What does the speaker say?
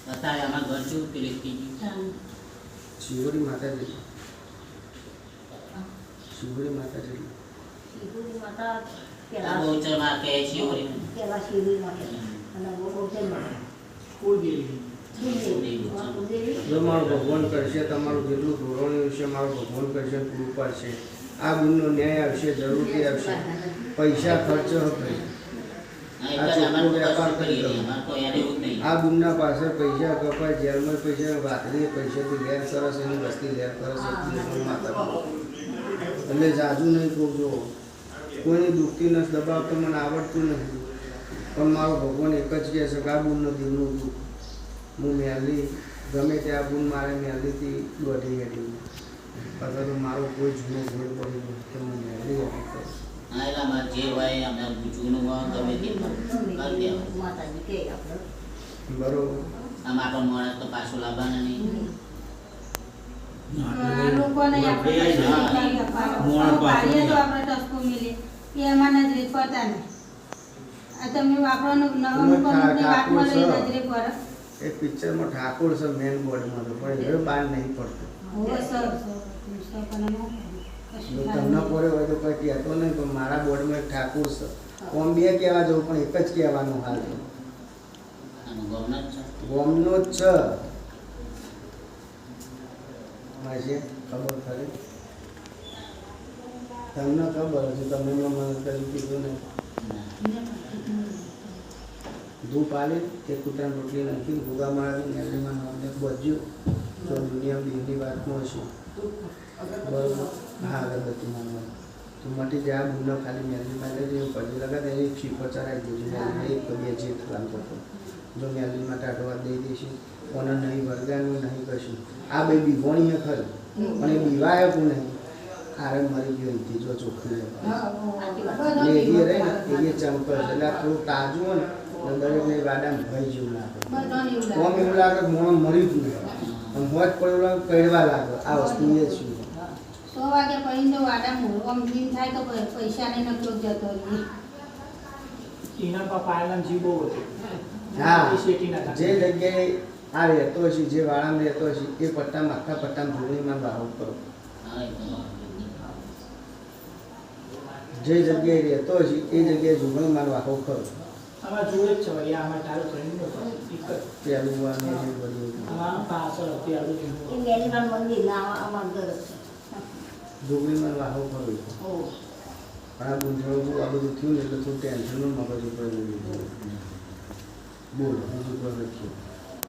અત્યારે આમાં ઘર શું પેલી શિવરી માતાજી શિવરી માતાજી શિવરી માતા આ બહુચરમાં કે શિવરી પેલા શિવરી માતા અને બહુચરમાં કુળદેવી જો મારું ભગવાન કરશે તમારું જેટલું ધોરણ હશે મારું ભગવાન કરશે પૂરું પાડશે આ ગુણનો ન્યાય આવશે જરૂરથી આવશે પૈસા ખર્ચ હશે આ ગુણના પાછળ પૈસા કપાય જેલમાં પૈસા વાતરી પૈસાથી લેર સરસ એની વસ્તી લેર સરસ માતા એટલે જાજુ નહીં કહું જો કોઈની દુઃખતી નથી દબાવતો મને આવડતું નથી પણ મારો ભગવાન એક જ કહે છે કે આ ગુણનો દીવનું દુઃખ હું મેલી ગમે ત્યાં ગુણ મારે મેલીથી દોઢી હેઠી અથવા તો મારો કોઈ જૂનો ભૂલ પડી ગયો તો હું મેલી હેઠી આયલામાં જે હોય અમે જૂનું હોય ગમે તે કરી દેવા માતાજી કે આપણે બરોબર આમ આપણો માણસ તો પાછું લાવવાના નહીં લોકોને આપણે તો આપણે ટસકો મિલે એ એમાં નજરે પડતા નહીં આ તમે વાપરવાનું નવા મુકમની વાતમાં લઈ નજરે પડે એક પિક્ચરમાં ઠાકોર છે મેન બોર્ડમાં તો પણ હવે બહાર નહીં પડતો જો તમને પડે હોય તો કોઈ કહેતો નહીં પણ મારા બોર્ડમાં એક ઠાકોર છે કોમ બે કહેવા જવું પણ એક જ કહેવાનું હાલ ગોમનો જ છે છે ખબર ખરી તમને ખબર હશે તમે મને કઈ કીધું નહીં ધૂપ આલી તે કૂતરાને રોટલી નાખી ભૂગા મારી મેલીમાં અમને બધ્યું તો દુનિયા બીની વાતમાં હશે બરોબર હા અગરબત્તી માનવા તો મટી જાય આ બુનો ખાલી મેલીમાં લઈ પછી લગાડે એક શીપો ચડાવી દેજો મેલીમાં એક બે જે કામ કરતો જો મેલીમાં ટાટવા દઈ દઈશું કોને નહીં વળગાનું નહીં કશું આ બે બીવણીએ ખરી પણ એ બીવાય પણ નહીં આરે મરી ગયો એથી જો ચોખ્ખું એટલે એ રહે ને એ ચમકે છે એટલે થોડું તાજું હોય ને દરેકને વાડામાં ભય જેવું લાગે કોમ એવું લાગે કે મોણ મરી જ નહીં આમ હોજ પડેલું લાગે કડવા લાગે આ વસ્તુ એ જ શું 100 વાગે પડીને તો વાડા મોરમ જીન થાય તો પૈસા નહીં નકલો જતો રહે એના પાપાના જીવ બહુ હતો હા જે જગ્યાએ આ રહેતો હશે જે વાળામાં રહેતો હશે એ પટ્ટામાં આખા પટ્ટામાં જોડીમાં બહાર કરો જે જગ્યાએ રહેતો હશે એ જગ્યાએ જોગણીમાં વાહો કરો આમાં જોડે જ છે વળી આમાં તારો ફ્રેન્ડ એક જ પેલું wane બધું આમાં પાછળ હતી આલું એ મેલીમાં મંદિર ના આમાં ઘર છે જોગણીમાં વાહો કરો ઓ આ ગુંઠણું આ બધું થયું ને એટલે થોડું ટેન્શનનું મગજ ઉપર બોલો બીજું કોઈ નથી